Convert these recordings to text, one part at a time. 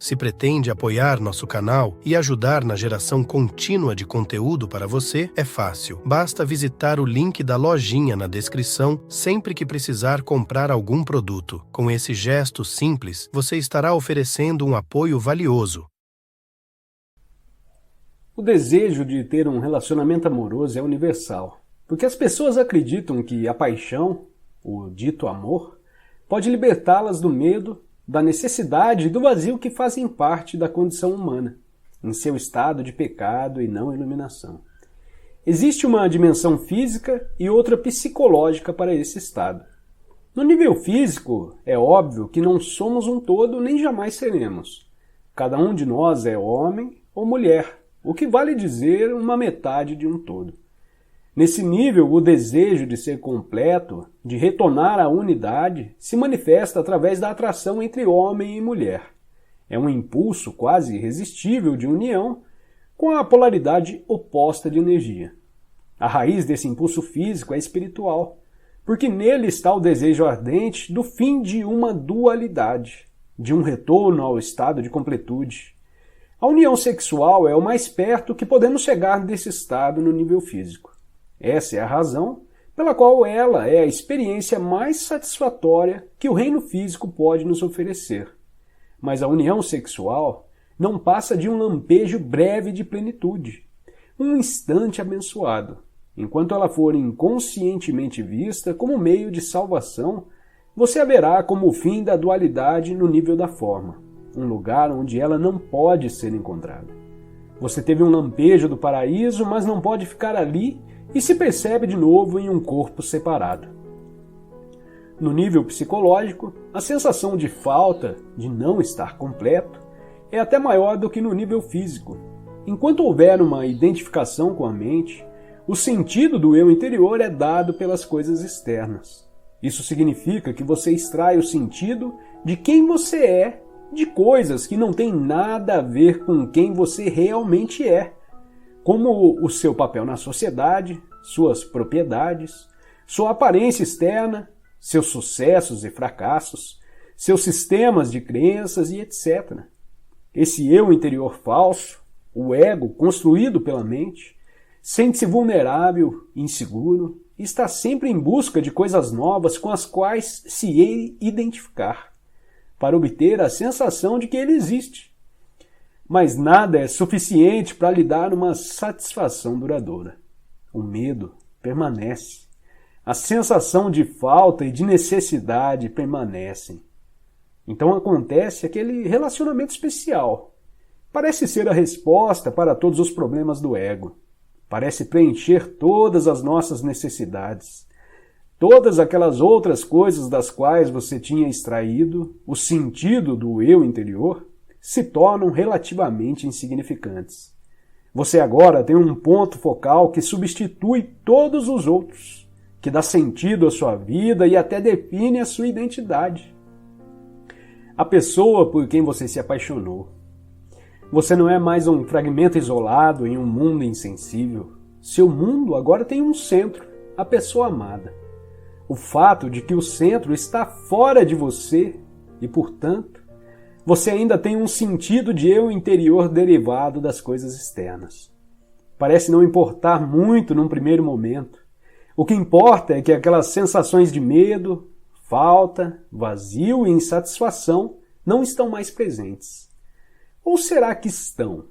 Se pretende apoiar nosso canal e ajudar na geração contínua de conteúdo para você, é fácil. Basta visitar o link da lojinha na descrição sempre que precisar comprar algum produto. Com esse gesto simples, você estará oferecendo um apoio valioso. O desejo de ter um relacionamento amoroso é universal, porque as pessoas acreditam que a paixão, o dito amor, pode libertá-las do medo, da necessidade e do vazio que fazem parte da condição humana, em seu estado de pecado e não iluminação. Existe uma dimensão física e outra psicológica para esse estado. No nível físico, é óbvio que não somos um todo nem jamais seremos. Cada um de nós é homem ou mulher, o que vale dizer uma metade de um todo. Nesse nível, o desejo de ser completo, de retornar à unidade, se manifesta através da atração entre homem e mulher. É um impulso quase irresistível de união com a polaridade oposta de energia. A raiz desse impulso físico é espiritual, porque nele está o desejo ardente do fim de uma dualidade, de um retorno ao estado de completude. A união sexual é o mais perto que podemos chegar desse estado no nível físico. Essa é a razão pela qual ela é a experiência mais satisfatória que o reino físico pode nos oferecer. Mas a união sexual não passa de um lampejo breve de plenitude, um instante abençoado. Enquanto ela for inconscientemente vista como meio de salvação, você a verá como o fim da dualidade no nível da forma, um lugar onde ela não pode ser encontrada. Você teve um lampejo do paraíso, mas não pode ficar ali e se percebe de novo em um corpo separado. No nível psicológico, a sensação de falta, de não estar completo, é até maior do que no nível físico. Enquanto houver uma identificação com a mente, o sentido do eu interior é dado pelas coisas externas. Isso significa que você extrai o sentido de quem você é de coisas que não têm nada a ver com quem você realmente é, como o seu papel na sociedade, suas propriedades, sua aparência externa, seus sucessos e fracassos, seus sistemas de crenças e etc. Esse eu interior falso, o ego construído pela mente, sente-se vulnerável, inseguro e está sempre em busca de coisas novas com as quais se identificar, para obter a sensação de que ele existe. Mas nada é suficiente para lhe dar uma satisfação duradoura. O medo permanece. A sensação de falta e de necessidade permanecem. Então acontece aquele relacionamento especial. Parece ser a resposta para todos os problemas do ego. Parece preencher todas as nossas necessidades. Todas aquelas outras coisas das quais você tinha extraído o sentido do eu interior se tornam relativamente insignificantes. Você agora tem um ponto focal que substitui todos os outros, que dá sentido à sua vida e até define a sua identidade. A pessoa por quem você se apaixonou. Você não é mais um fragmento isolado em um mundo insensível. Seu mundo agora tem um centro, a pessoa amada. O fato de que o centro está fora de você e, portanto, você ainda tem um sentido de eu interior derivado das coisas externas. Parece não importar muito num primeiro momento. O que importa é que aquelas sensações de medo, falta, vazio e insatisfação não estão mais presentes. Ou será que estão?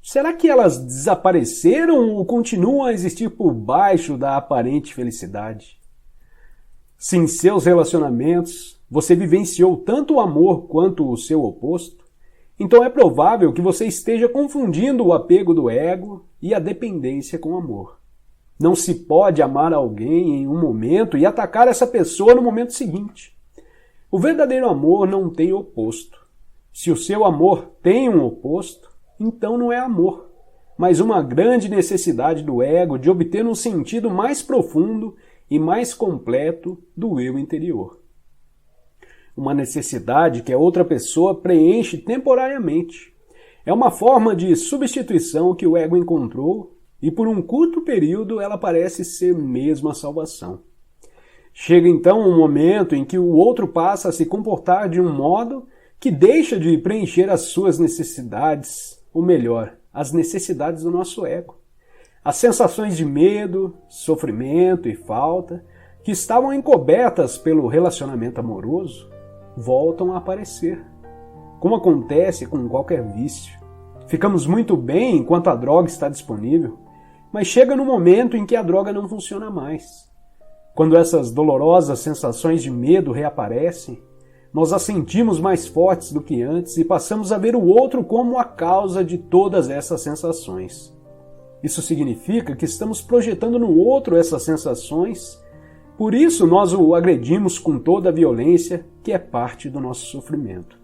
Será que elas desapareceram ou continuam a existir por baixo da aparente felicidade? Se em seus relacionamentos você vivenciou tanto o amor quanto o seu oposto, então é provável que você esteja confundindo o apego do ego e a dependência com o amor. Não se pode amar alguém em um momento e atacar essa pessoa no momento seguinte. O verdadeiro amor não tem oposto. Se o seu amor tem um oposto, então não é amor, mas uma grande necessidade do ego de obter um sentido mais profundo e mais completo do eu interior. Uma necessidade que a outra pessoa preenche temporariamente. É uma forma de substituição que o ego encontrou e por um curto período ela parece ser mesmo a salvação. Chega então um momento em que o outro passa a se comportar de um modo que deixa de preencher as suas necessidades, ou melhor, as necessidades do nosso ego. As sensações de medo, sofrimento e falta, que estavam encobertas pelo relacionamento amoroso, voltam a aparecer, como acontece com qualquer vício. Ficamos muito bem enquanto a droga está disponível, mas chega no momento em que a droga não funciona mais. Quando essas dolorosas sensações de medo reaparecem, nós as sentimos mais fortes do que antes e passamos a ver o outro como a causa de todas essas sensações. Isso significa que estamos projetando no outro essas sensações, por isso nós o agredimos com toda a violência que é parte do nosso sofrimento.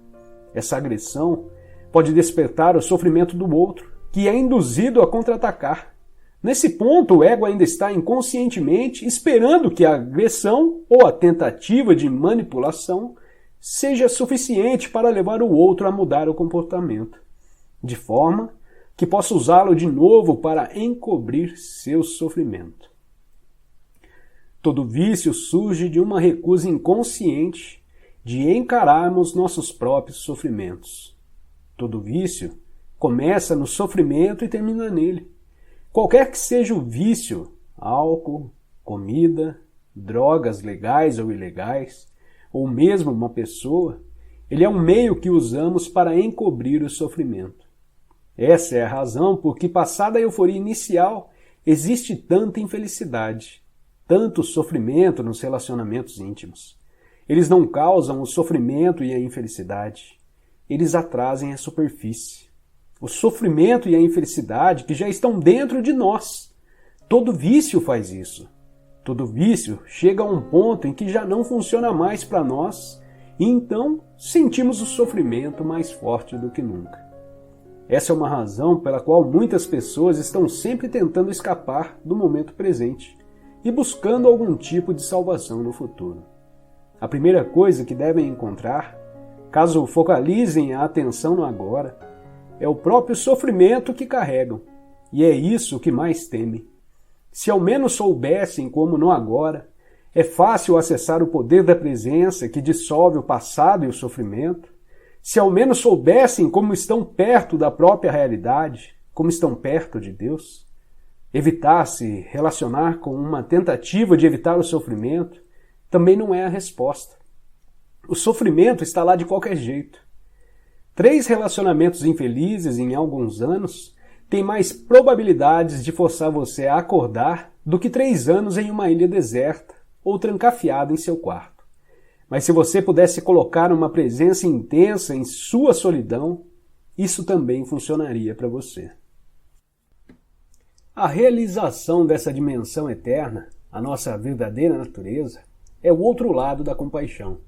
Essa agressão pode despertar o sofrimento do outro, que é induzido a contra-atacar. Nesse ponto, o ego ainda está inconscientemente esperando que a agressão ou a tentativa de manipulação seja suficiente para levar o outro a mudar o comportamento, de forma que possa usá-lo de novo para encobrir seu sofrimento. Todo vício surge de uma recusa inconsciente de encararmos nossos próprios sofrimentos. Todo vício começa no sofrimento e termina nele. Qualquer que seja o vício, álcool, comida, drogas legais ou ilegais, ou mesmo uma pessoa, ele é um meio que usamos para encobrir o sofrimento. Essa é a razão por que, passada a euforia inicial, existe tanta infelicidade, tanto sofrimento nos relacionamentos íntimos. Eles não causam o sofrimento e a infelicidade, eles atrasem a superfície. O sofrimento e a infelicidade que já estão dentro de nós. Todo vício faz isso. Todo vício chega a um ponto em que já não funciona mais para nós e então sentimos o sofrimento mais forte do que nunca. Essa é uma razão pela qual muitas pessoas estão sempre tentando escapar do momento presente e buscando algum tipo de salvação no futuro. A primeira coisa que devem encontrar, caso focalizem a atenção no agora, é o próprio sofrimento que carregam, e é isso que mais temem. Se ao menos soubessem como no agora, é fácil acessar o poder da presença que dissolve o passado e o sofrimento. Se ao menos soubessem como estão perto da própria realidade, como estão perto de Deus. Evitar se relacionar com uma tentativa de evitar o sofrimento também não é a resposta. O sofrimento está lá de qualquer jeito. 3 relacionamentos infelizes em alguns anos têm mais probabilidades de forçar você a acordar do que 3 anos em uma ilha deserta ou trancafiado em seu quarto. Mas se você pudesse colocar uma presença intensa em sua solidão, isso também funcionaria para você. A realização dessa dimensão eterna, a nossa verdadeira natureza, é o outro lado da compaixão.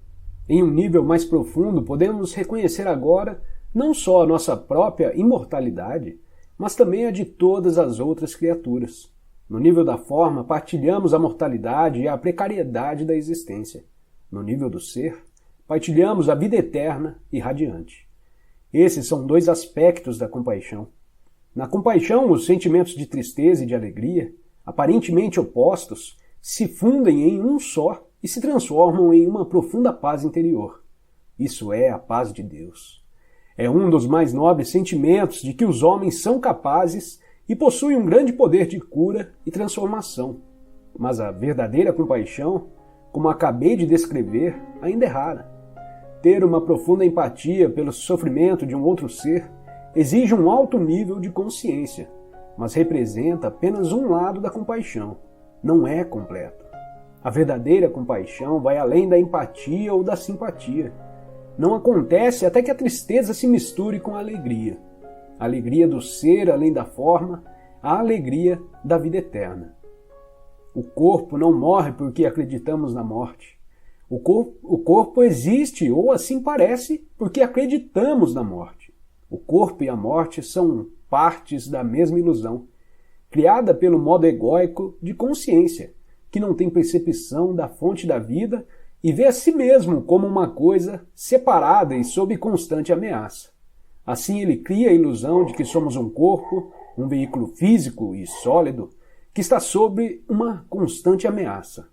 Em um nível mais profundo, podemos reconhecer agora não só a nossa própria imortalidade, mas também a de todas as outras criaturas. No nível da forma, partilhamos a mortalidade e a precariedade da existência. No nível do ser, partilhamos a vida eterna e radiante. Esses são 2 aspectos da compaixão. Na compaixão, os sentimentos de tristeza e de alegria, aparentemente opostos, se fundem em um só e se transformam em uma profunda paz interior. Isso é a paz de Deus. É um dos mais nobres sentimentos de que os homens são capazes e possuem um grande poder de cura e transformação. Mas a verdadeira compaixão, como acabei de descrever, ainda é rara. Ter uma profunda empatia pelo sofrimento de um outro ser exige um alto nível de consciência, mas representa apenas um lado da compaixão, não é completo. A verdadeira compaixão vai além da empatia ou da simpatia. Não acontece até que a tristeza se misture com a alegria. A alegria do ser além da forma, a alegria da vida eterna. O corpo não morre porque acreditamos na morte. O corpo existe, ou assim parece, porque acreditamos na morte. O corpo e a morte são partes da mesma ilusão, criada pelo modo egóico de consciência, que não tem percepção da fonte da vida e vê a si mesmo como uma coisa separada e sob constante ameaça. Assim ele cria a ilusão de que somos um corpo, um veículo físico e sólido, que está sob uma constante ameaça.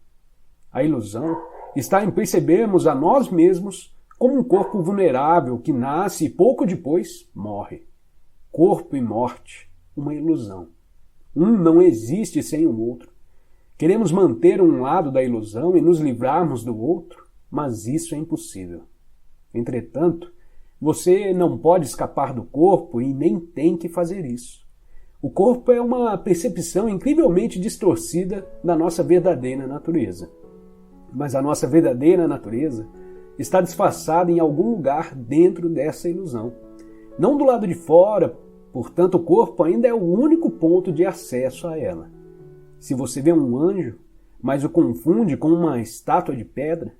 A ilusão está em percebermos a nós mesmos como um corpo vulnerável que nasce e pouco depois morre. Corpo e morte, uma ilusão. Um não existe sem o outro. Queremos manter um lado da ilusão e nos livrarmos do outro, mas isso é impossível. Entretanto, você não pode escapar do corpo e nem tem que fazer isso. O corpo é uma percepção incrivelmente distorcida da nossa verdadeira natureza. Mas a nossa verdadeira natureza está disfarçada em algum lugar dentro dessa ilusão. Não do lado de fora, portanto o corpo ainda é o único ponto de acesso a ela. Se você vê um anjo, mas o confunde com uma estátua de pedra,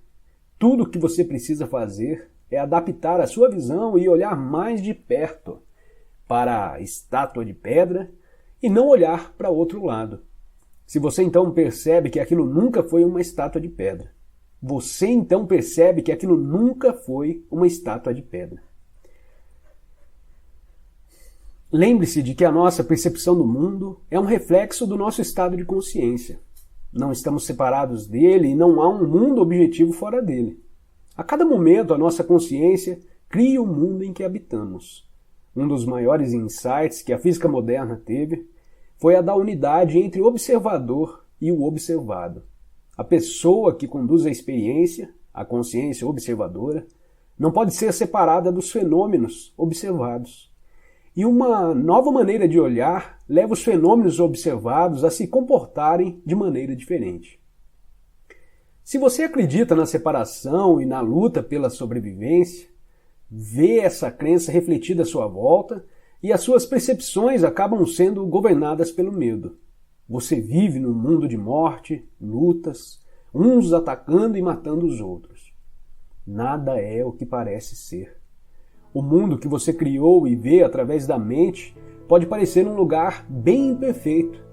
tudo o que você precisa fazer é adaptar a sua visão e olhar mais de perto para a estátua de pedra e não olhar para outro lado. Se você então percebe que aquilo nunca foi uma estátua de pedra, você então percebe que aquilo nunca foi uma estátua de pedra. Lembre-se de que a nossa percepção do mundo é um reflexo do nosso estado de consciência. Não estamos separados dele e não há um mundo objetivo fora dele. A cada momento, a nossa consciência cria o mundo em que habitamos. Um dos maiores insights que a física moderna teve foi a da unidade entre o observador e o observado. A pessoa que conduz a experiência, a consciência observadora, não pode ser separada dos fenômenos observados. E uma nova maneira de olhar leva os fenômenos observados a se comportarem de maneira diferente. Se você acredita na separação e na luta pela sobrevivência, vê essa crença refletida à sua volta e as suas percepções acabam sendo governadas pelo medo. Você vive num mundo de morte, lutas, uns atacando e matando os outros. Nada é o que parece ser. O mundo que você criou e vê através da mente pode parecer um lugar bem imperfeito,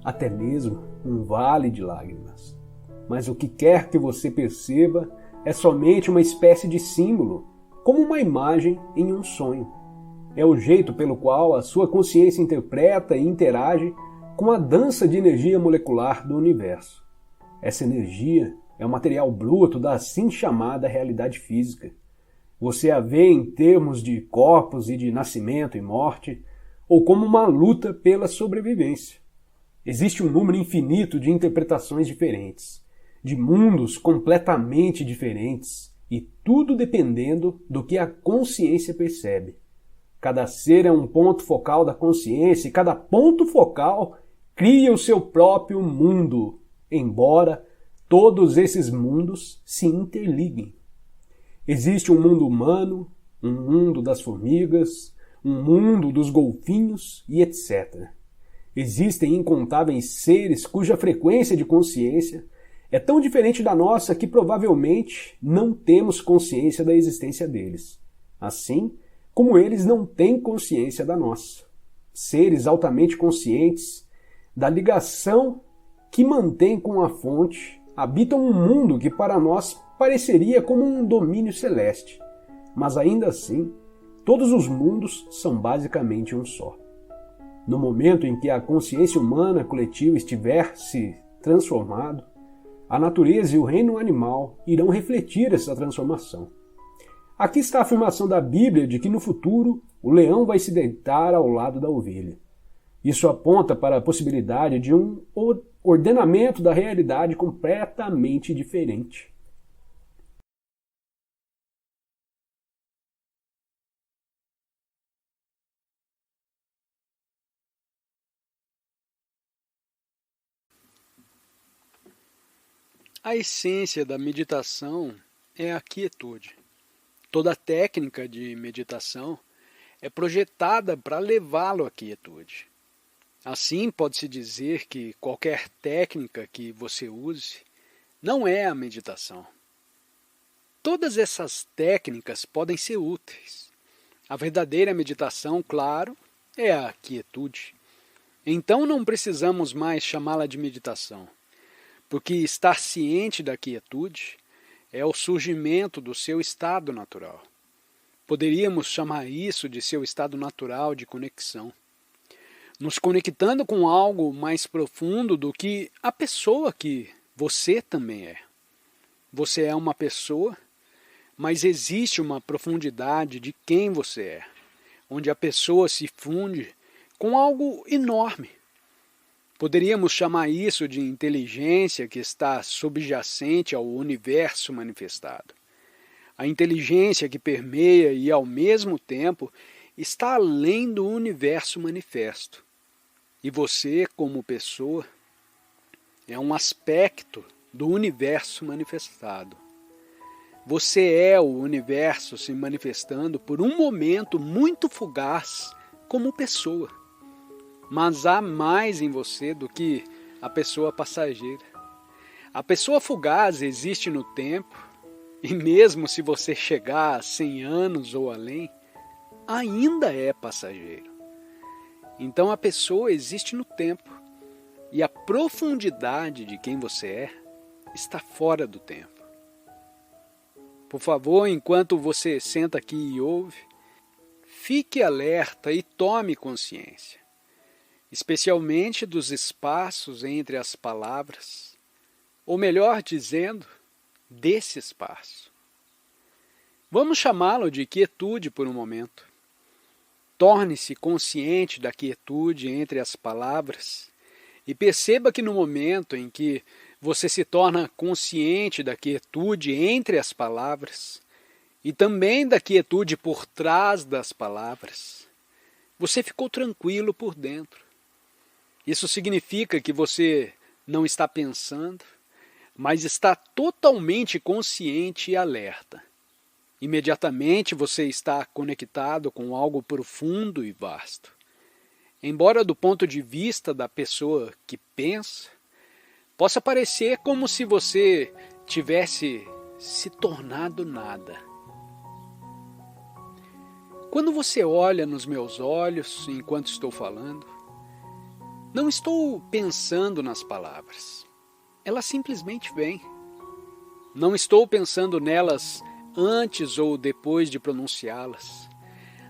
até mesmo um vale de lágrimas. Mas o que quer que você perceba é somente uma espécie de símbolo, como uma imagem em um sonho. É o jeito pelo qual a sua consciência interpreta e interage com a dança de energia molecular do universo. Essa energia é o material bruto da assim chamada realidade física. Você a vê em termos de corpos e de nascimento e morte, ou como uma luta pela sobrevivência. Existe um número infinito de interpretações diferentes, de mundos completamente diferentes, e tudo dependendo do que a consciência percebe. Cada ser é um ponto focal da consciência e cada ponto focal cria o seu próprio mundo, embora todos esses mundos se interliguem. Existe um mundo humano, um mundo das formigas, um mundo dos golfinhos e etc. Existem incontáveis seres cuja frequência de consciência é tão diferente da nossa que provavelmente não temos consciência da existência deles, assim como eles não têm consciência da nossa. Seres altamente conscientes da ligação que mantém com a fonte habitam um mundo que para nós pareceria como um domínio celeste, mas ainda assim, todos os mundos são basicamente um só. No momento em que a consciência humana coletiva estiver se transformado, a natureza e o reino animal irão refletir essa transformação. Aqui está a afirmação da Bíblia de que no futuro o leão vai se deitar ao lado da ovelha. Isso aponta para a possibilidade de um ordenamento da realidade completamente diferente. A essência da meditação é a quietude. Toda técnica de meditação é projetada para levá-lo à quietude. Assim, pode-se dizer que qualquer técnica que você use não é a meditação. Todas essas técnicas podem ser úteis. A verdadeira meditação, claro, é a quietude. Então não precisamos mais chamá-la de meditação, porque estar ciente da quietude é o surgimento do seu estado natural. Poderíamos chamar isso de seu estado natural de conexão. Nos conectando com algo mais profundo do que a pessoa que você também é. Você é uma pessoa, mas existe uma profundidade de quem você é, onde a pessoa se funde com algo enorme. Poderíamos chamar isso de inteligência que está subjacente ao universo manifestado. A inteligência que permeia e, ao mesmo tempo, está além do universo manifesto. E você, como pessoa, é um aspecto do universo manifestado. Você é o universo se manifestando por um momento muito fugaz como pessoa. Mas há mais em você do que a pessoa passageira. A pessoa fugaz existe no tempo, e mesmo se você chegar a 100 anos ou além, ainda é passageiro. Então a pessoa existe no tempo, e a profundidade de quem você é está fora do tempo. Por favor, enquanto você senta aqui e ouve, fique alerta e tome consciência, especialmente dos espaços entre as palavras, ou melhor dizendo, desse espaço. Vamos chamá-lo de quietude por um momento. Torne-se consciente da quietude entre as palavras e perceba que no momento em que você se torna consciente da quietude entre as palavras e também da quietude por trás das palavras, você ficou tranquilo por dentro. Isso significa que você não está pensando, mas está totalmente consciente e alerta. Imediatamente você está conectado com algo profundo e vasto. Embora do ponto de vista da pessoa que pensa, possa parecer como se você tivesse se tornado nada. Quando você olha nos meus olhos enquanto estou falando, não estou pensando nas palavras. Elas simplesmente vêm. Não estou pensando nelas antes ou depois de pronunciá-las.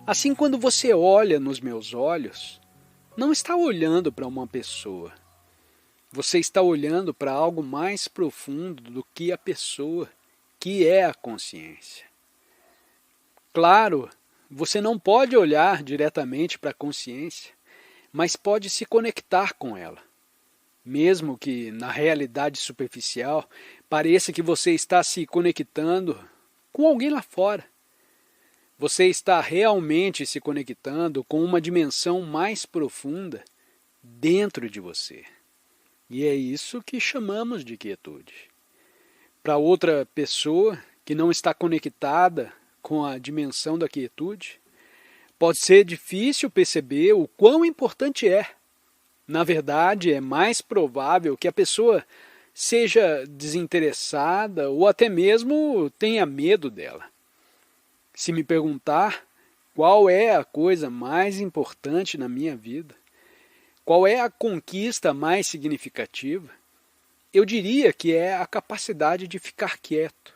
Assim, quando você olha nos meus olhos, não está olhando para uma pessoa. Você está olhando para algo mais profundo do que a pessoa, que é a consciência. Claro, você não pode olhar diretamente para a consciência, mas pode se conectar com ela. Mesmo que, na realidade superficial, pareça que você está se conectando com alguém lá fora. Você está realmente se conectando com uma dimensão mais profunda dentro de você. E é isso que chamamos de quietude. Para outra pessoa que não está conectada com a dimensão da quietude, pode ser difícil perceber o quão importante é. Na verdade, é mais provável que a pessoa seja desinteressada ou até mesmo tenha medo dela. Se me perguntar qual é a coisa mais importante na minha vida, qual é a conquista mais significativa, eu diria que é a capacidade de ficar quieto.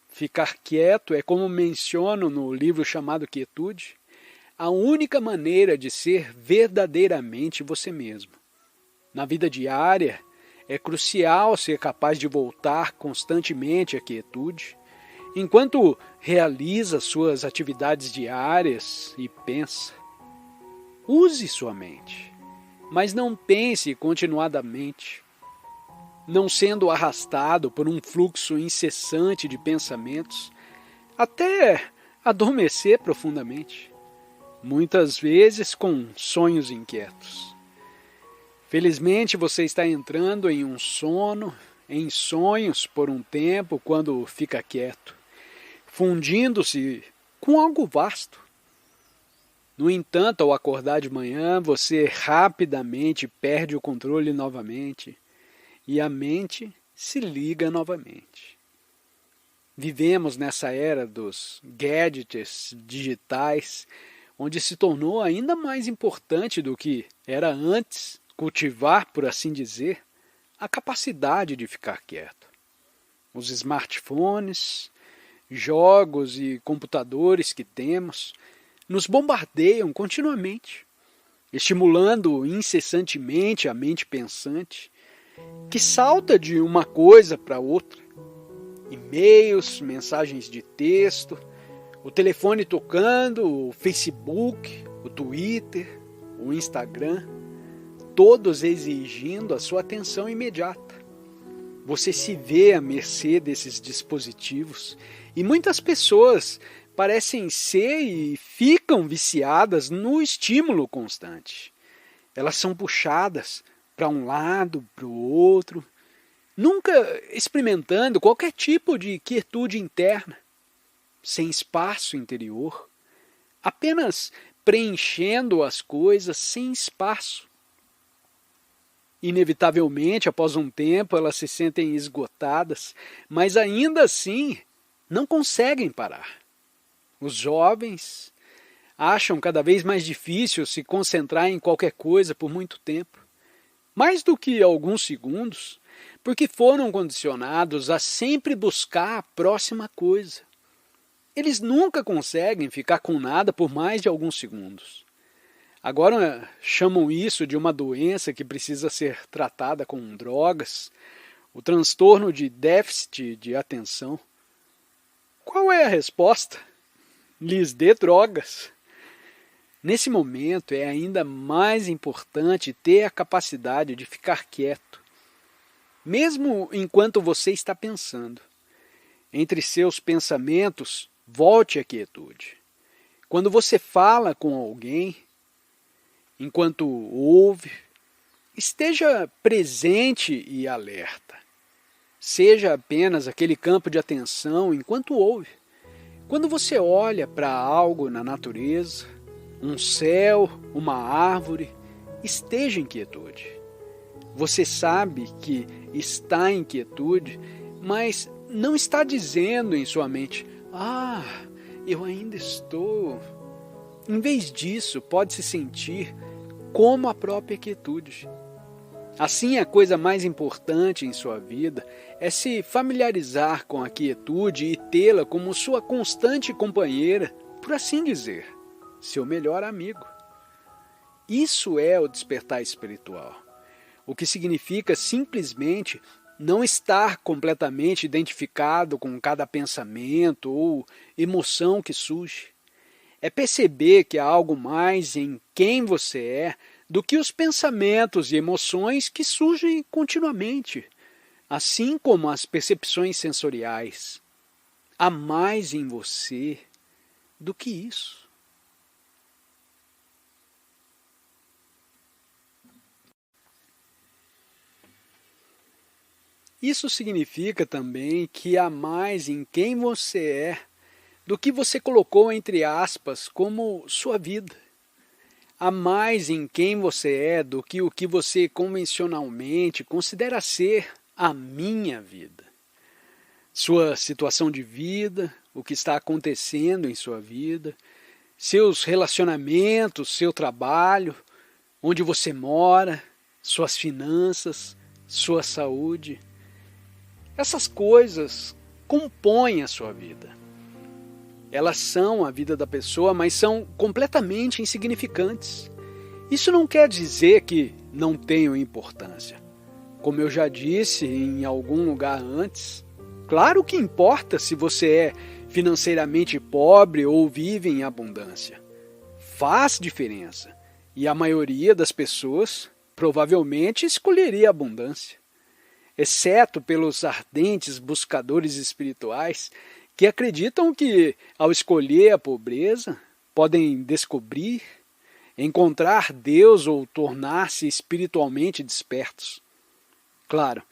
Ficar quieto é, como menciono no livro chamado Quietude, a única maneira de ser verdadeiramente você mesmo. Na vida diária, é crucial ser capaz de voltar constantemente à quietude, enquanto realiza suas atividades diárias e pensa. Use sua mente, mas não pense continuadamente, não sendo arrastado por um fluxo incessante de pensamentos, até adormecer profundamente, muitas vezes com sonhos inquietos. Felizmente você está entrando em um sono, em sonhos por um tempo quando fica quieto, fundindo-se com algo vasto. No entanto, ao acordar de manhã, você rapidamente perde o controle novamente e a mente se liga novamente. Vivemos nessa era dos gadgets digitais, onde se tornou ainda mais importante do que era antes cultivar, por assim dizer, a capacidade de ficar quieto. Os smartphones, jogos e computadores que temos nos bombardeiam continuamente, estimulando incessantemente a mente pensante, que salta de uma coisa para outra. e-mails, mensagens de texto, o telefone tocando, o Facebook, o Twitter, o Instagram, todos exigindo a sua atenção imediata. Você se vê à mercê desses dispositivos e muitas pessoas parecem ser e ficam viciadas no estímulo constante. Elas são puxadas para um lado, para o outro, nunca experimentando qualquer tipo de quietude interna, sem espaço interior, apenas preenchendo as coisas sem espaço. Inevitavelmente, após um tempo, elas se sentem esgotadas, mas ainda assim não conseguem parar. Os jovens acham cada vez mais difícil se concentrar em qualquer coisa por muito tempo, mais do que alguns segundos, porque foram condicionados a sempre buscar a próxima coisa. Eles nunca conseguem ficar com nada por mais de alguns segundos. Agora chamam isso de uma doença que precisa ser tratada com drogas, o transtorno de déficit de atenção. Qual é a resposta? Lhes dê drogas. Nesse momento é ainda mais importante ter a capacidade de ficar quieto, mesmo enquanto você está pensando. Entre seus pensamentos, volte à quietude. Quando você fala com alguém, enquanto ouve, esteja presente e alerta. Seja apenas aquele campo de atenção enquanto ouve. Quando você olha para algo na natureza, um céu, uma árvore, esteja em quietude. Você sabe que está em quietude, mas não está dizendo em sua mente, eu ainda estou. Em vez disso, pode se sentir como a própria quietude. Assim, a coisa mais importante em sua vida é se familiarizar com a quietude e tê-la como sua constante companheira, por assim dizer, seu melhor amigo. Isso é o despertar espiritual, o que significa simplesmente não estar completamente identificado com cada pensamento ou emoção que surge. É perceber que há algo mais em quem você é do que os pensamentos e emoções que surgem continuamente, assim como as percepções sensoriais. Há mais em você do que isso. Isso significa também que há mais em quem você é do que você colocou entre aspas como sua vida. Há mais em quem você é do que o que você convencionalmente considera ser a minha vida. Sua situação de vida, o que está acontecendo em sua vida, seus relacionamentos, seu trabalho, onde você mora, suas finanças, sua saúde. Essas coisas compõem a sua vida. Elas são a vida da pessoa, mas são completamente insignificantes. Isso não quer dizer que não tenham importância. Como eu já disse em algum lugar antes, claro que importa se você é financeiramente pobre ou vive em abundância. Faz diferença. E a maioria das pessoas provavelmente escolheria a abundância. Exceto pelos ardentes buscadores espirituais que acreditam que, ao escolher a pobreza, podem descobrir, encontrar Deus ou tornar-se espiritualmente despertos. Claro,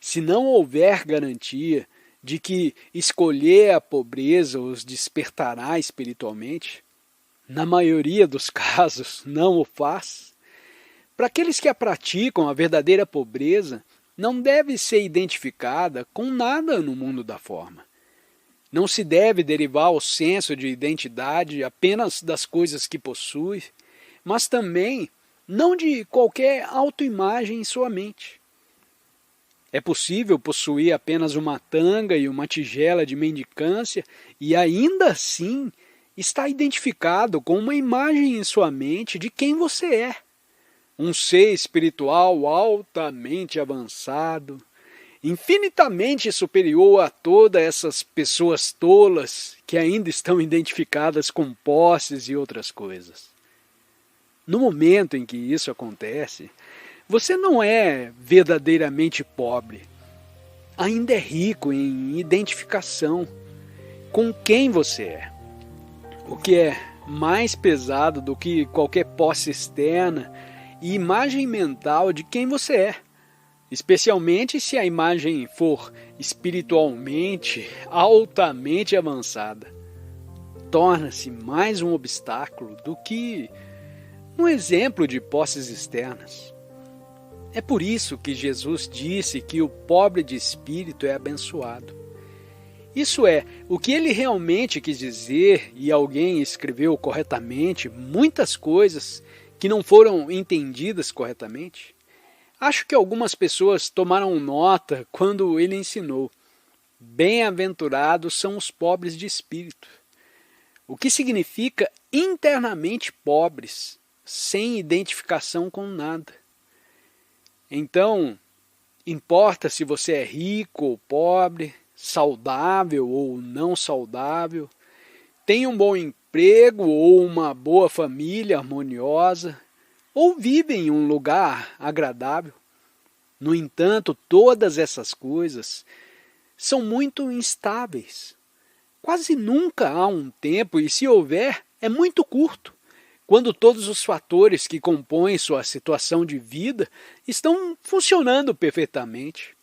se não houver garantia de que escolher a pobreza os despertará espiritualmente, na maioria dos casos não o faz. Para aqueles que a praticam, a verdadeira pobreza não deve ser identificada com nada no mundo da forma. Não se deve derivar o senso de identidade apenas das coisas que possui, mas também não de qualquer autoimagem em sua mente. É possível possuir apenas uma tanga e uma tigela de mendicância e ainda assim estar identificado com uma imagem em sua mente de quem você é. Um ser espiritual altamente avançado, infinitamente superior a todas essas pessoas tolas que ainda estão identificadas com posses e outras coisas. No momento em que isso acontece, você não é verdadeiramente pobre. Ainda é rico em identificação com quem você é. O que é mais pesado do que qualquer posse externa e imagem mental de quem você é. Especialmente se a imagem for espiritualmente altamente avançada. Torna-se mais um obstáculo do que um exemplo de posses externas. É por isso que Jesus disse que o pobre de espírito é abençoado. Isso é, o que ele realmente quis dizer, e alguém escreveu corretamente muitas coisas que não foram entendidas corretamente. Acho que algumas pessoas tomaram nota quando ele ensinou: bem-aventurados são os pobres de espírito, o que significa internamente pobres, sem identificação com nada. Então, importa se você é rico ou pobre, saudável ou não saudável, tem um bom emprego ou uma boa família harmoniosa, ou vive em um lugar agradável. No entanto, todas essas coisas são muito instáveis. Quase nunca há um tempo, e se houver, é muito curto, quando todos os fatores que compõem sua situação de vida estão funcionando perfeitamente.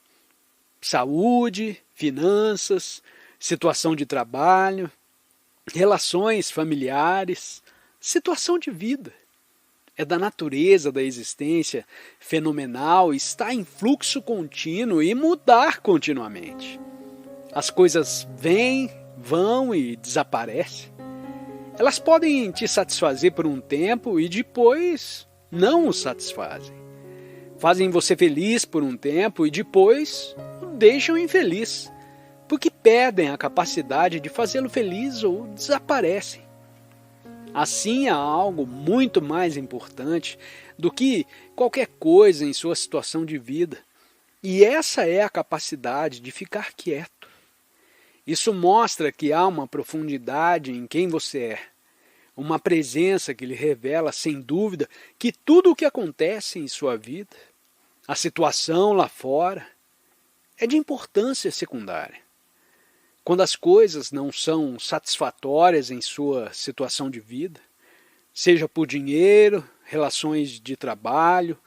Saúde, finanças, situação de trabalho, relações familiares, situação de vida. É da natureza da existência fenomenal estar em fluxo contínuo e mudar continuamente. As coisas vêm, vão e desaparecem. Elas podem te satisfazer por um tempo e depois não o satisfazem. Fazem você feliz por um tempo e depois o deixam infeliz, porque perdem a capacidade de fazê-lo feliz ou desaparecem. Assim, há algo muito mais importante do que qualquer coisa em sua situação de vida, e essa é a capacidade de ficar quieto. Isso mostra que há uma profundidade em quem você é, uma presença que lhe revela, sem dúvida, que tudo o que acontece em sua vida, a situação lá fora, é de importância secundária. Quando as coisas não são satisfatórias em sua situação de vida, seja por dinheiro, relações de trabalho,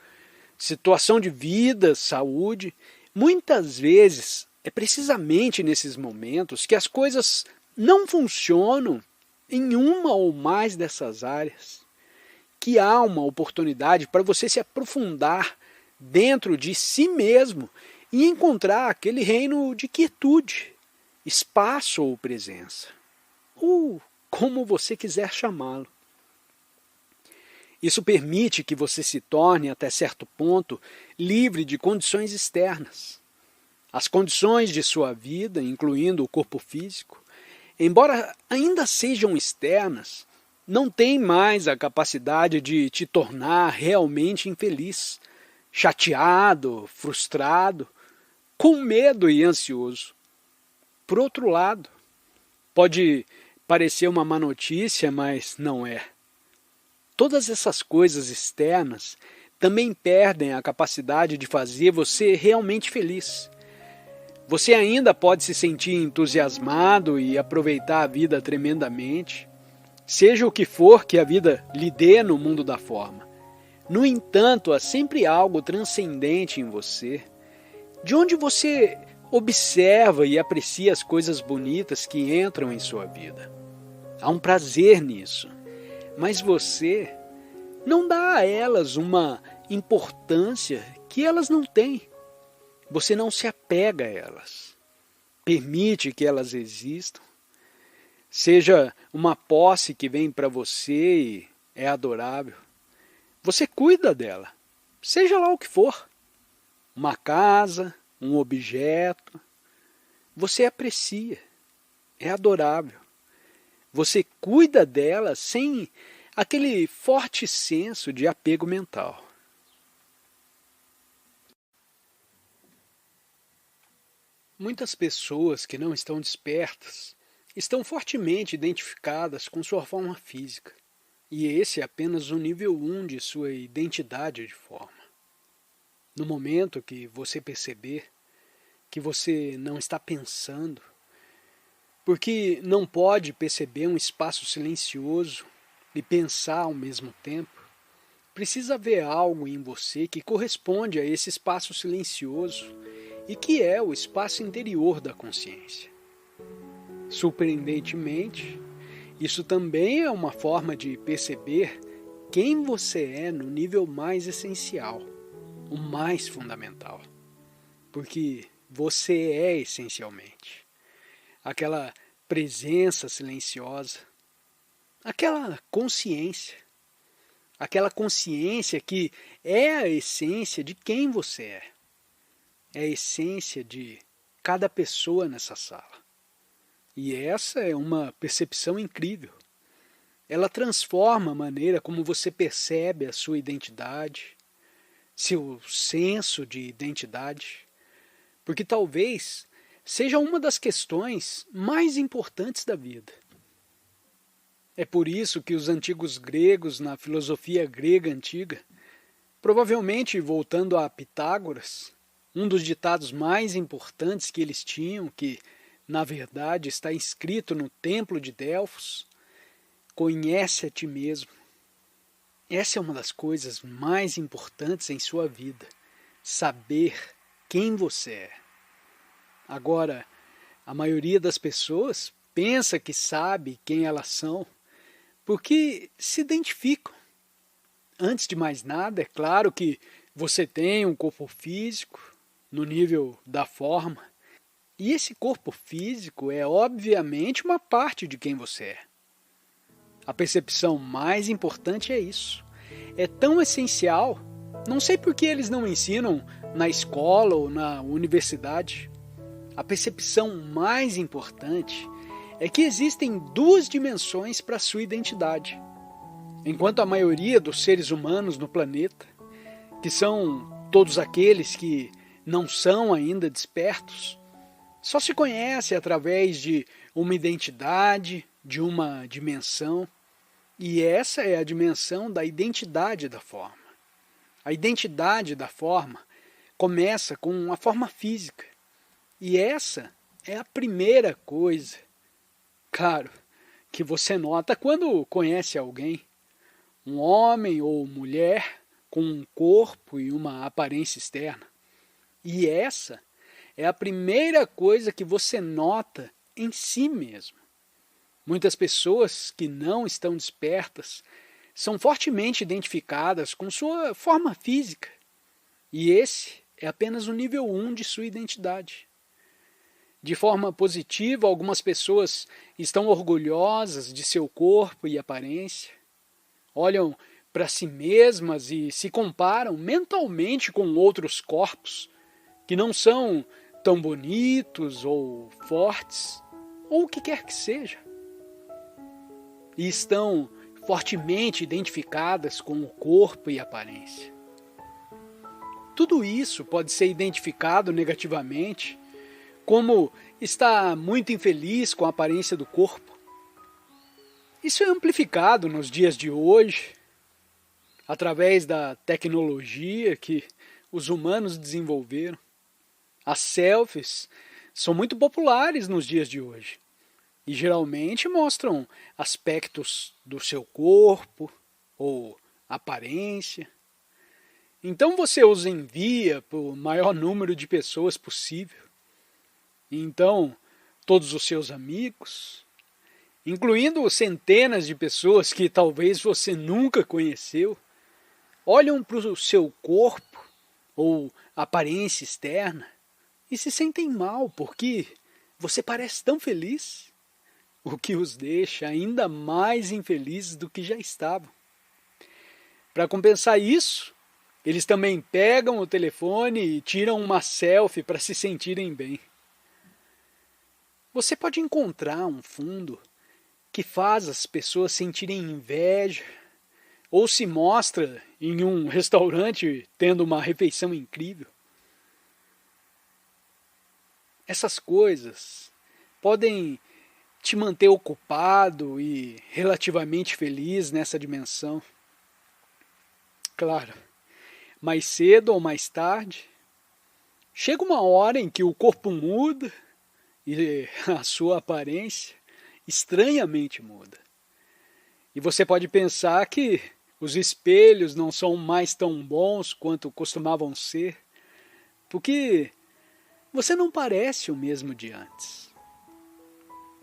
situação de vida, saúde, muitas vezes é precisamente nesses momentos que as coisas não funcionam em uma ou mais dessas áreas, que há uma oportunidade para você se aprofundar dentro de si mesmo e encontrar aquele reino de quietude, espaço ou presença, ou como você quiser chamá-lo. Isso permite que você se torne, até certo ponto, livre de condições externas. As condições de sua vida, incluindo o corpo físico, embora ainda sejam externas, não têm mais a capacidade de te tornar realmente infeliz, chateado, frustrado, com medo e ansioso. Por outro lado, pode parecer uma má notícia, mas não é. Todas essas coisas externas também perdem a capacidade de fazer você realmente feliz. Você ainda pode se sentir entusiasmado e aproveitar a vida tremendamente, seja o que for que a vida lhe dê no mundo da forma. No entanto, há sempre algo transcendente em você, de onde você observa e aprecia as coisas bonitas que entram em sua vida. Há um prazer nisso, mas você não dá a elas uma importância que elas não têm. Você não se apega a elas. Permite que elas existam. Seja uma posse que vem para você e é adorável. Você cuida dela, seja lá o que for. Uma casa, um objeto. Você aprecia, é adorável. Você cuida dela sem aquele forte senso de apego mental. Muitas pessoas que não estão despertas estão fortemente identificadas com sua forma física, e esse é apenas o nível 1 de sua identidade de forma. No momento que você perceber que você não está pensando, porque não pode perceber um espaço silencioso e pensar ao mesmo tempo, precisa haver algo em você que corresponde a esse espaço silencioso e que é o espaço interior da consciência. Surpreendentemente, isso também é uma forma de perceber quem você é no nível mais essencial, o mais fundamental. Porque você é essencialmente aquela presença silenciosa, aquela consciência que é a essência de quem você é. É a essência de cada pessoa nessa sala. E essa é uma percepção incrível. Ela transforma a maneira como você percebe a sua identidade, seu senso de identidade, porque talvez seja uma das questões mais importantes da vida. É por isso que os antigos gregos, na filosofia grega antiga, provavelmente voltando a Pitágoras, um dos ditados mais importantes que eles tinham, que na verdade está escrito no templo de Delfos, conhece a ti mesmo. Essa é uma das coisas mais importantes em sua vida, saber quem você é. Agora, a maioria das pessoas pensa que sabe quem elas são, porque se identificam. Antes de mais nada, é claro que você tem um corpo físico, no nível da forma, e esse corpo físico é obviamente uma parte de quem você é. A percepção mais importante é isso. É tão essencial, não sei por que eles não ensinam na escola ou na universidade. A percepção mais importante é que existem duas dimensões para a sua identidade. Enquanto a maioria dos seres humanos no planeta, que são todos aqueles que não são ainda despertos, só se conhece através de uma identidade, de uma dimensão, e essa é a dimensão da identidade da forma. A identidade da forma começa com a forma física, e essa é a primeira coisa, claro, que você nota quando conhece alguém, um homem ou mulher com um corpo e uma aparência externa. E essa é a primeira coisa que você nota em si mesmo. Muitas pessoas que não estão despertas são fortemente identificadas com sua forma física. E esse é apenas o nível 1 de sua identidade. De forma positiva, algumas pessoas estão orgulhosas de seu corpo e aparência, olham para si mesmas e se comparam mentalmente com outros corpos que não são tão bonitos ou fortes, ou o que quer que seja. E estão fortemente identificadas com o corpo e a aparência. Tudo isso pode ser identificado negativamente como estar muito infeliz com a aparência do corpo. Isso é amplificado nos dias de hoje, através da tecnologia que os humanos desenvolveram. As selfies são muito populares nos dias de hoje e geralmente mostram aspectos do seu corpo ou aparência. Então você os envia para o maior número de pessoas possível. Então todos os seus amigos, incluindo centenas de pessoas que talvez você nunca conheceu, olham para o seu corpo ou aparência externa e se sentem mal porque você parece tão feliz, o que os deixa ainda mais infelizes do que já estavam. Para compensar isso, eles também pegam o telefone e tiram uma selfie para se sentirem bem. Você pode encontrar um fundo que faz as pessoas sentirem inveja, ou se mostra em um restaurante tendo uma refeição incrível. essas coisas podem te manter ocupado e relativamente feliz nessa dimensão. Claro, mais cedo ou mais tarde, chega uma hora em que o corpo muda e a sua aparência estranhamente muda. E você pode pensar que os espelhos não são mais tão bons quanto costumavam ser, porque você não parece o mesmo de antes.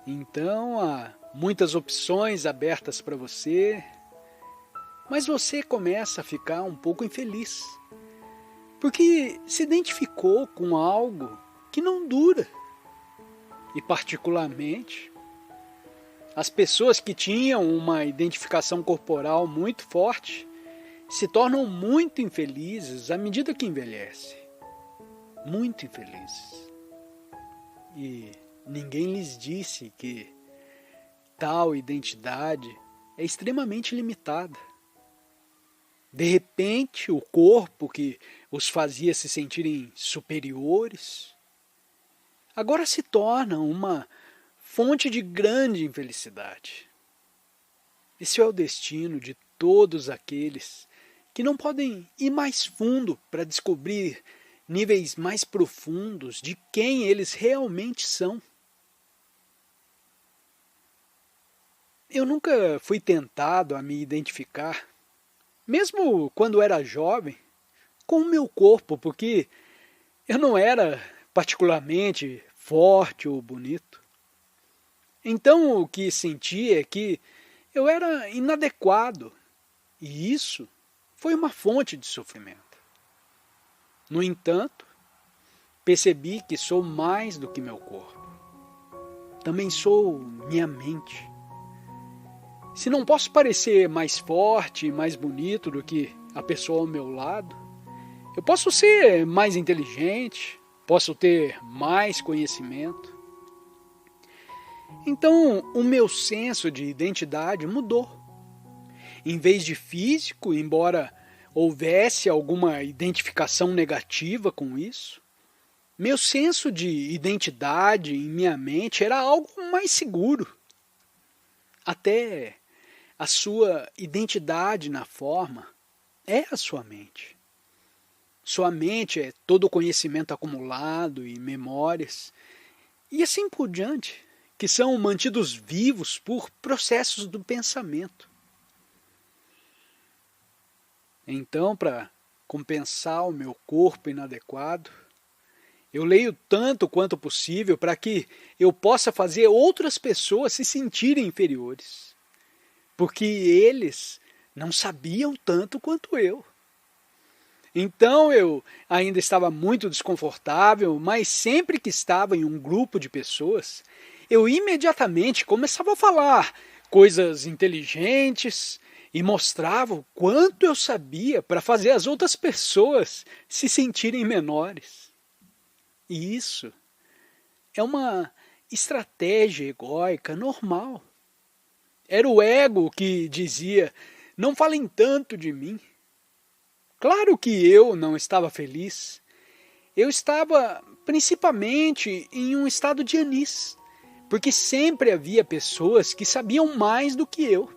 Então há muitas opções abertas para você, mas você começa a ficar um pouco infeliz, porque se identificou com algo que não dura. E particularmente, as pessoas que tinham uma identificação corporal muito forte se tornam muito infelizes à medida que envelhecem. Muito infelizes. E ninguém lhes disse que tal identidade é extremamente limitada. De repente, o corpo que os fazia se sentirem superiores, agora se torna uma fonte de grande infelicidade. Esse é o destino de todos aqueles que não podem ir mais fundo para descobrir níveis mais profundos de quem eles realmente são. Eu nunca fui tentado a me identificar, mesmo quando era jovem, com o meu corpo, porque eu não era particularmente forte ou bonito. Então o que senti é que eu era inadequado, e isso foi uma fonte de sofrimento. No entanto, percebi que sou mais do que meu corpo. Também sou minha mente. Se não posso parecer mais forte e mais bonito do que a pessoa ao meu lado, eu posso ser mais inteligente, posso ter mais conhecimento. Então, o meu senso de identidade mudou. Em vez de físico, embora houvesse alguma identificação negativa com isso, meu senso de identidade em minha mente era algo mais seguro. Até a sua identidade na forma é a sua mente. Sua mente é todo o conhecimento acumulado e memórias, e assim por diante, que são mantidos vivos por processos do pensamento. Então, para compensar o meu corpo inadequado, eu leio tanto quanto possível para que eu possa fazer outras pessoas se sentirem inferiores, porque eles não sabiam tanto quanto eu. Então eu ainda estava muito desconfortável, mas sempre que estava em um grupo de pessoas, eu imediatamente começava a falar coisas inteligentes e mostrava o quanto eu sabia para fazer as outras pessoas se sentirem menores. E isso é uma estratégia egóica normal. Era o ego que dizia, não falem tanto de mim. Claro que eu não estava feliz. Eu estava principalmente em um estado de anis, porque sempre havia pessoas que sabiam mais do que eu.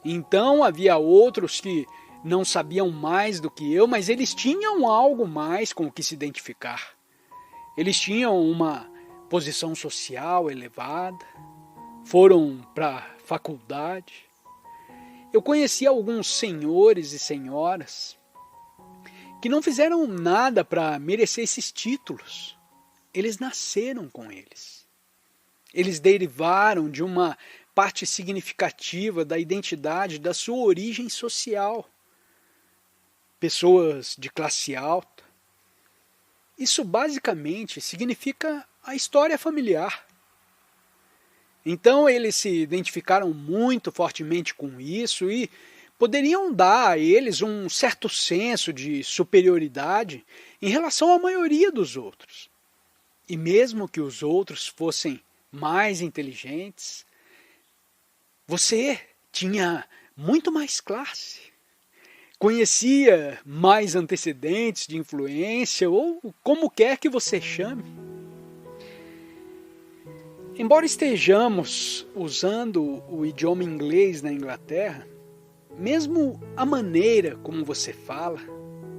Então havia outros que não sabiam mais do que eu, mas eles tinham algo mais com o que se identificar. Eles tinham uma posição social elevada, foram para a faculdade. Eu conheci alguns senhores e senhoras que não fizeram nada para merecer esses títulos. Eles nasceram com eles. Eles derivaram de uma parte significativa da identidade, da sua origem social. Pessoas de classe alta. Isso basicamente significa a história familiar. Então eles se identificaram muito fortemente com isso e poderiam dar a eles um certo senso de superioridade em relação à maioria dos outros. E mesmo que os outros fossem mais inteligentes, você tinha muito mais classe, conhecia mais antecedentes de influência ou como quer que você chame. Embora estejamos usando o idioma inglês na Inglaterra, mesmo a maneira como você fala,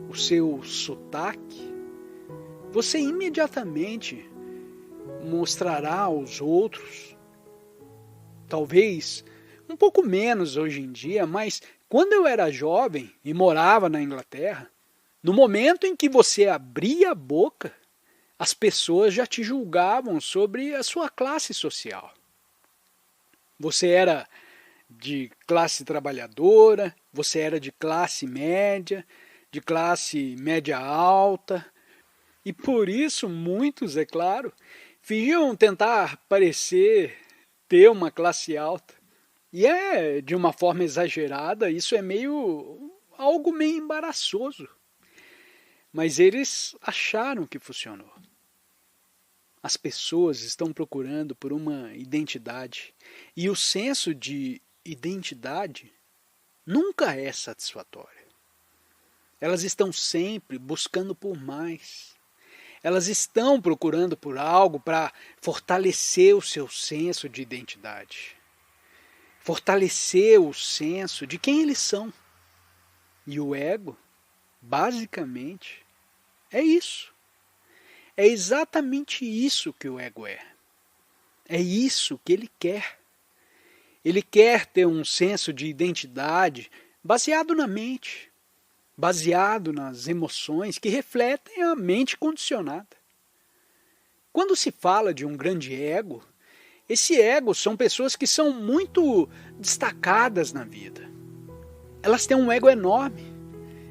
o seu sotaque, você imediatamente mostrará aos outros, talvez um pouco menos hoje em dia, mas quando eu era jovem e morava na Inglaterra, no momento em que você abria a boca, as pessoas já te julgavam sobre a sua classe social. Você era de classe trabalhadora, você era de classe média alta, e por isso muitos, é claro, fingiam tentar parecer ter uma classe alta. E de uma forma exagerada, isso é algo meio embaraçoso. Mas eles acharam que funcionou. As pessoas estão procurando por uma identidade. E o senso de identidade nunca é satisfatório. Elas estão sempre buscando por mais. Elas estão procurando por algo para fortalecer o seu senso de identidade. Fortalecer o senso de quem eles são. E o ego, basicamente, é isso. É exatamente isso que o ego é. É isso que ele quer. Ele quer ter um senso de identidade baseado na mente, baseado nas emoções que refletem a mente condicionada. Quando se fala de um grande ego, esse ego são pessoas que são muito destacadas na vida. Elas têm um ego enorme.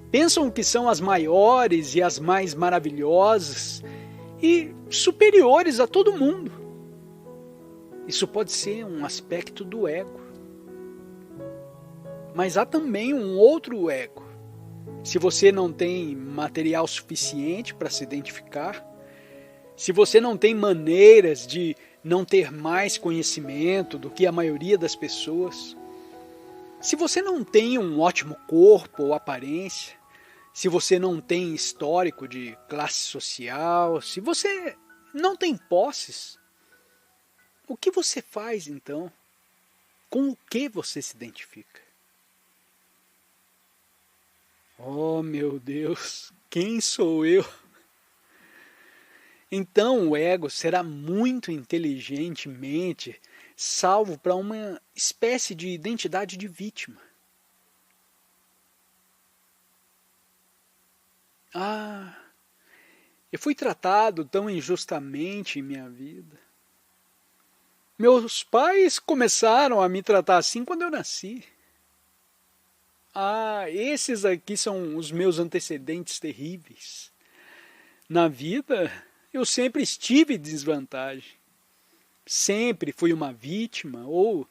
Pensam que são as maiores e as mais maravilhosas e superiores a todo mundo. Isso pode ser um aspecto do ego. Mas há também um outro ego. Se você não tem material suficiente para se identificar, se você não tem maneiras de não ter mais conhecimento do que a maioria das pessoas, se você não tem um ótimo corpo ou aparência, se você não tem histórico de classe social, se você não tem posses, o que você faz então? Com o que você se identifica? Oh meu Deus, quem sou eu? Então o ego será muito inteligentemente salvo para uma espécie de identidade de vítima. Eu fui tratado tão injustamente em minha vida. Meus pais começaram a me tratar assim quando eu nasci. Esses aqui são os meus antecedentes terríveis. Na vida, eu sempre estive em desvantagem. Sempre fui uma vítima, ou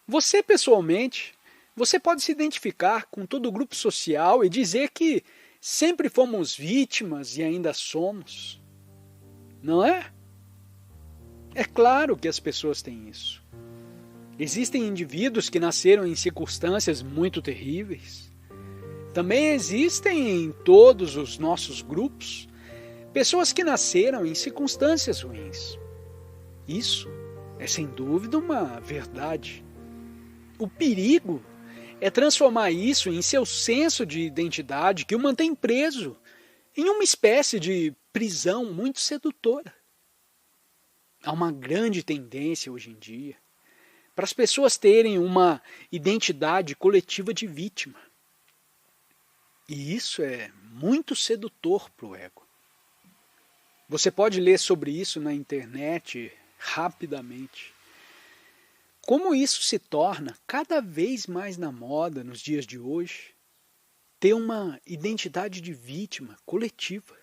você pessoalmente, você pode se identificar com todo o grupo social e dizer que sempre fomos vítimas e ainda somos. Não é? É claro que as pessoas têm isso. Existem indivíduos que nasceram em circunstâncias muito terríveis. Também existem em todos os nossos grupos pessoas que nasceram em circunstâncias ruins. Isso é sem dúvida uma verdade. O perigo é transformar isso em seu senso de identidade que o mantém preso em uma espécie de prisão muito sedutora. Há uma grande tendência hoje em dia para as pessoas terem uma identidade coletiva de vítima. E isso é muito sedutor para o ego. Você pode ler sobre isso na internet rapidamente. Como isso se torna cada vez mais na moda nos dias de hoje, ter uma identidade de vítima coletiva.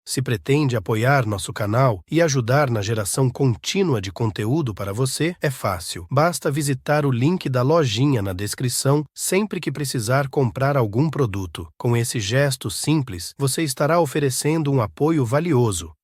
Se pretende apoiar nosso canal e ajudar na geração contínua de conteúdo para você, é fácil. Basta visitar o link da lojinha na descrição sempre que precisar comprar algum produto. Com esse gesto simples, você estará oferecendo um apoio valioso